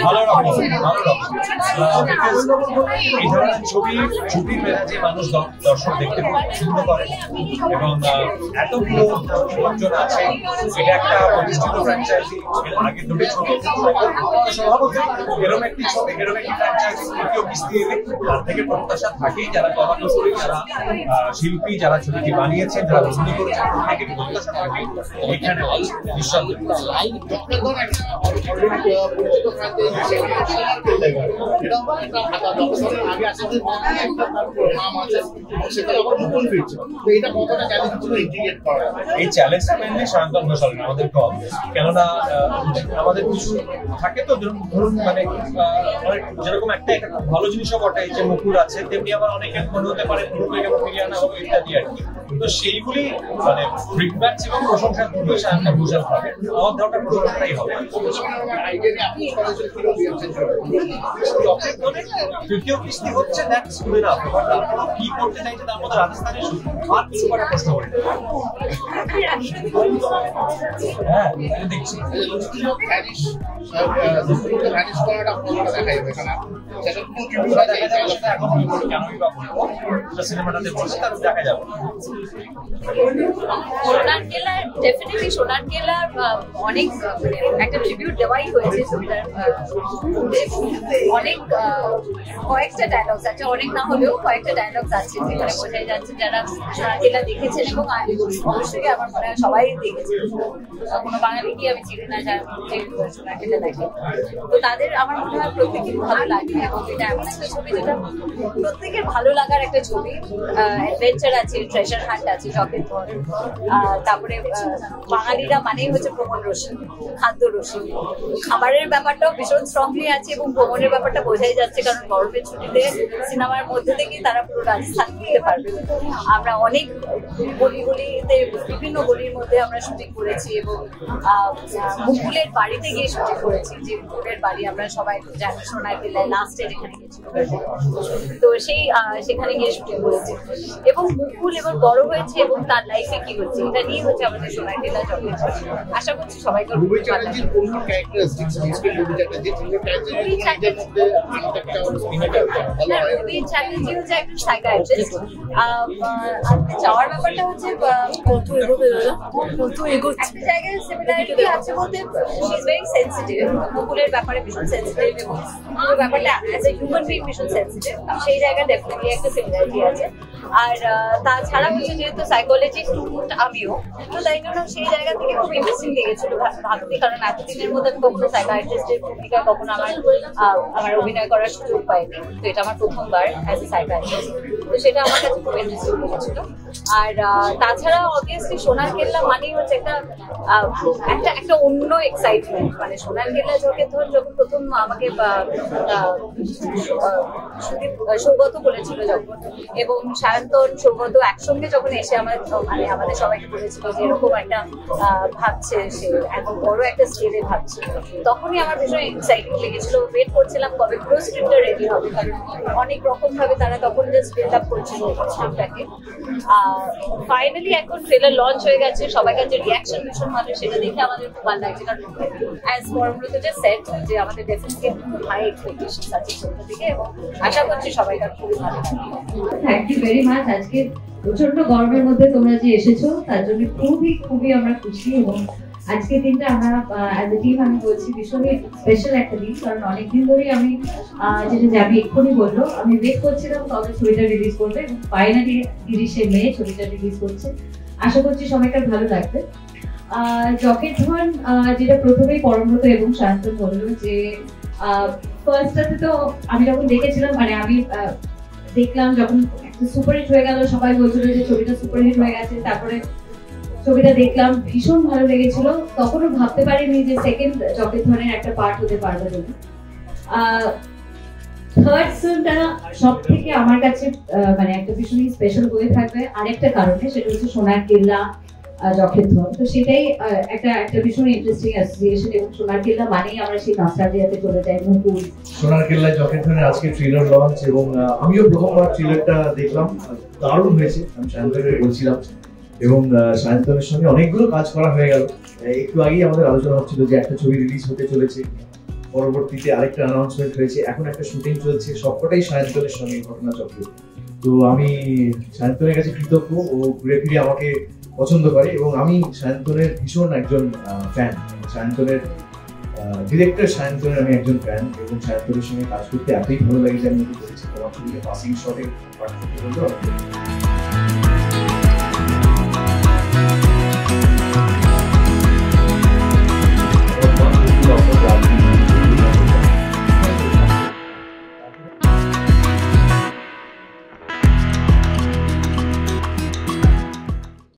ভালো রকম এই ধরনের ছুটির মেজাজে মানুষ দর্শক দেখতে পছন্দ করে এবং এতগুলো লোকজন আছে। এটা একটা প্রতিষ্ঠিত ফ্র্যাঞ্চাইজি, এর আগে দুটো ছবি এরকম একটি ছবি এরকম একটি ফ্র্যাঞ্চাইজি কেউ কিস্তি এলে তার থেকে প্রত্যাশা থাকেই, যারা কলাকুশলী, যারা শিল্পী, যারা ছবিটি বানিয়েছেন, যারা অভিনয় করেছেন, তাদের প্রত্যাশা থাকে এখানে এই চ্যালেঞ্জটা মেনলি সায়ন্তন ঘোষাল আমাদের কম, কেননা আমাদের কিছু থাকে তো ধরুন মানে যেরকম একটা খুব ভালো জিনিসও বটে যে মুকুল আছে, তেমনি আবার অনেক মনে হতে পারে ফিরিয়ে আনা হবে ইত্যাদি আর কি। তো সেইগুলি মানে ফিডব্যাক এবং প্রশংসা দুটোই সায়ন্তন ঘোষাল পাবে, আমার ধারণা প্রশংসাটাই হবে। তৃতীয় কিস্তি হচ্ছে দ্যাটস গুড এনাফ, বাট আপনারা কি করতে চাইছে তার মধ্যে রাজস্থানের আর কিছু করার প্রশ্ন করে। হ্যাঁ দেখছি সিনেমাটাতে বলছে তার দেখা যাবে। সোনার কেল্লা ডেফিনেটলি সোনার কেল্লা অনেক একটা ট্রিবিউট দেওয়াই হয়েছে অনেক কয়েকটা ডায়লগস আছে, অনেক না হলেও কয়েকটা ডায়লগস আছে যেখানে বোঝাই যাচ্ছে যারা সোনার কেল্লা দেখেছেন এবং অবশ্যই আমার মনে হয় সবাই দেখেছে, কোনো বাঙালিকে আমি চিনি না যার সোনার কেল্লা দেখে, তো তাদের আমার মনে হয় প্রত্যেকের ভালো লাগে এবং এটা এমন একটা ছবি যেটা প্রত্যেকের ভালো লাগার একটা ছবি। অ্যাডভেঞ্চার আছে, ট্রেজার হান্ট আছে, জকের ধর, তারপরে বাঙালিরা মানেই হচ্ছে ভ্রমণ রসিক, খাদ্য রসিক, খাবারের ব্যাপারটাও ভীষণ স্ট্রংলি আছে এবং ভ্রমণের ব্যাপারটা বোঝাই যাচ্ছে কারণ গরমের ছুটিতে সিনেমার মধ্যে থেকে তারা পুরো রাজস্থান ঘুরতে পারবে। আমরা অনেক গলিতে বিভিন্ন গলির মধ্যে আমরা শুটিং করেছি এবং মুকুলের বাড়িতে গিয়ে শুটিং করেছি, যে মুকুলের বাড়ি আমরা সবাই জানি সোনার কেল্লায় লাস্টে যেখানে গিয়েছিল, তো সেখানে গিয়ে শুটিং করেছি এবং মুকুল এবার বড় হয়েছে এবং তার লাইফে কি হচ্ছে এটা নিয়ে হচ্ছে আমাদের সোনার কেল্লা জগৎ। আশা করছি সবাইকে যাওয়ার ব্যাপারটা হচ্ছে একটা জায়গায় সিমিলারিটি আছে বলতে শি ইজ ভেরি সেনসিটিভ, মুকুলের ব্যাপারে ভীষণ সেনসিটিভ এবং পুরো ব্যাপারটা অ্যাজ এ হিউম্যান বিং ভীষণ সেনসিটিভ, সেই জায়গায় ডেফিনেটলি একটা সিমিলারিটি আছে। আর তাছাড়া হচ্ছে যেহেতু সাইকোলজি স্টুডেন্ট আমিও, তো তাই জন্য সেই জায়গা থেকে খুব ইন্টারেস্টিং লেগেছিল ভাবতে, কারণ এতদিনের মধ্যে আমি কখনো সাইকিয়াট্রিস্টের ভূমিকায় কখনো আমার অভিনয় করার সুযোগ পাইনি, তো এটা আমার প্রথমবার অ্যাজ এ সাইকিয়াট্রিস্ট, তো সেটা আমার কাছে খুব ইন্টারেস্টিং লেগেছিল। আর তাছাড়া অবভিয়াসলি সোনার কেল্লা মানেই হচ্ছে একটা অন্য এক্সাইটমেন্ট, মানে সোনার কেল্লা জগের ধর যখন প্রথম আমাকে সৌগত বলেছিল যখন, এবং সায়ন্তন সৌগত একসঙ্গে যখন এসে আমাদের সবাইকে বলেছিল যে এরকম একটা ভাবছে, সে এত বড় একটা স্কেলে ভাবছে, তখনই আমার ভীষণ এক্সাইটিং লেগেছিল। ওয়েট করছিলাম কবে পুরো স্ক্রিপ্টটা রেডি হবে, কারণ অনেক রকম ভাবে তারা তখন জাস্ট বিল্ড আপ করছিল স্ক্রিপ্টটাকে। ফাইনালি এখন ট্রেলার লঞ্চ হয়ে গেছে, সবার কাছে রিয়াকশন ভীষণ ভালো, সেটা দেখে আমাদের খুব ভালো লাগছে, কারণ অ্যাজ পরমব্রত যে সেট যে আমাদের ডেফিনেটলি খুব হাই এক্সপেকটেশন আছে ছবিটা থেকে এবং আশা করছি সবাইকার খুবই ভালো লাগবে। Thank you very much. আজকে প্রচন্ড গরমের মধ্যে তোমরা যে এসেছো তার জন্য খুবই আমরা খুশি এবং আজকের দিনটা আমরা অ্যাজ এ টিম আমি বলছি ভীষণই স্পেশাল একটা দিন, কারণ অনেকদিন ধরেই আমি যেটা যাবি এক্ষুনি বললো আমি ওয়েট করছিলাম কবে ছবিটা রিলিজ করবে, ফাইনালি 30শে মে ছবিটা রিলিজ করছে, আশা করছি সবাইকার ভালো লাগবে। জকের ধন যেটা প্রথমেই পরমব্রত এবং সায়ন্তন বললো যে ফার্স্টটাতে তো আমি যখন দেখেছিলাম মানে আমি দেখলাম যখন একটা সুপারহিট হয়ে গেল, সবাই বলছিল যে ছবিটা সুপারহিট হয়ে গেছে, তারপরে ছবিটা দেখলাম ভীষণ ভালো লেগেছিল, তখনও ভাবতে পারিনি যে সেকেন্ড জকের ধরনের একটা পার্ট হতে পারবে বলে। থার্ড ফিল্মটা সব থেকে আমার কাছে মানে একটা ভীষণই স্পেশাল হয়ে থাকবে আরেকটা কারণে, সেটা হচ্ছে সোনার কেল্লা জকের ধন, তো সেটাই একটা ভীষণ ইন্টারেস্টিং অ্যাসোসিয়েশন এবং সোনার কেল্লা মানেই আমরা সেই নস্টালজিয়াতে চলে যাই। মুকুল সোনার কেল্লা জকের ধনের আজকে ট্রেলার লঞ্চ এবং আমিও প্রথমবার ট্রেলারটা দেখলাম, দারুণ হয়েছে। আমি শান্তকে বলছিলাম এবং সায়ন্তনের সঙ্গে অনেকগুলো কাজ করা হয়ে গেল। একটু আগেই আমাদের আলোচনা হচ্ছিল যে একটা ছবি রিলিজ হতে চলেছে, পরবর্তীতে আরেকটা অ্যানাউন্সমেন্ট হয়েছে, এখন একটা শুটিং চলছে, সবকটাই সায়ন্তনের সঙ্গে ঘটনাচক্র। তো আমি সায়ন্তনের কাছে কৃতজ্ঞ, ও ঘুরে ফিরে আমাকে পছন্দ করে এবং আমি সায়ন্তনের ভীষণ একজন ফ্যান। সায়ন্তনের ডিরেক্টর সায়ন্তনের আমি একজন ফ্যান এবং সায়ন্তনের সঙ্গে কাজ করতে এতই ভালো লাগে যে আমি ওকে বলেছি তোমার ছবিতে পাসিং শটে পাঠ করতে বলতে